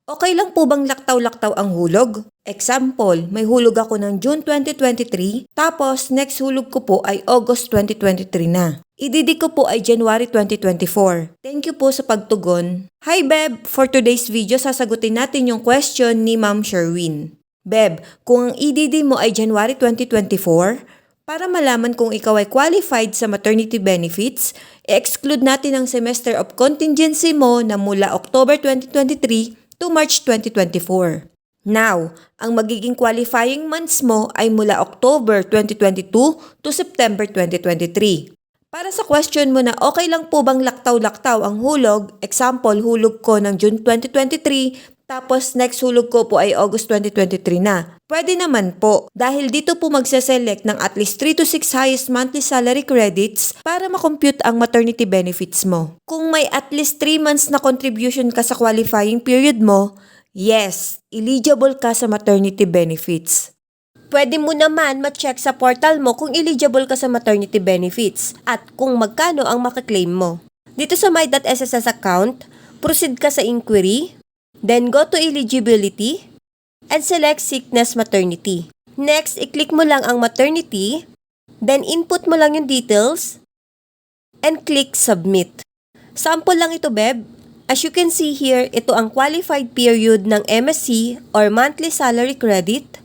Okay lang po bang laktaw-laktaw ang hulog? Example, may hulog ako ng June 2023, tapos next hulog ko po ay August 2023 na. Ididi ko po ay January 2024. Thank you po sa pagtugon. Hi Beb! For today's video, sasagutin natin yung question ni Ma'am Sherwin. Beb, kung ang EDD mo ay January 2024, para malaman kung ikaw ay qualified sa maternity benefits, i-exclude natin ang semester of contingency mo na mula October 2023 to March 2024. Now, ang magiging qualifying months mo ay mula October 2022 to September 2023. Para sa question mo na okay lang po bang laktaw-laktaw ang hulog, example, hulog ko ng June 2023, tapos next hulog ko po ay August 2023 na. Pwede naman po, dahil dito po magse-select ng at least 3 to 6 highest monthly salary credits para makompute ang maternity benefits mo. Kung may at least 3 months na contribution ka sa qualifying period mo, yes, eligible ka sa maternity benefits. Pwede mo naman ma-check sa portal mo kung eligible ka sa maternity benefits at kung magkano ang makaklaim mo. Dito sa My.SSS account, proceed ka sa inquiry, then go to eligibility, and select sickness maternity. Next, i-click mo lang ang maternity, then input mo lang yung details, and click submit. Sample lang ito, Beb. As you can see here, ito ang qualified period ng MSC or monthly salary credit.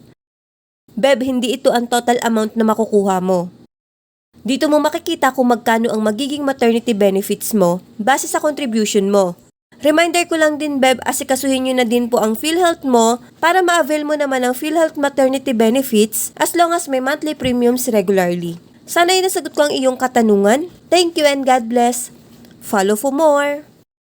Beb, hindi ito ang total amount na makukuha mo. Dito mo makikita kung magkano ang magiging maternity benefits mo base sa contribution mo. Reminder ko lang din, Beb, asikasuhin nyo na din po ang PhilHealth mo para ma-avail mo naman ang PhilHealth maternity benefits as long as may monthly premiums regularly. Sana ay nasagot ko ang iyong katanungan. Thank you and God bless. Follow for more!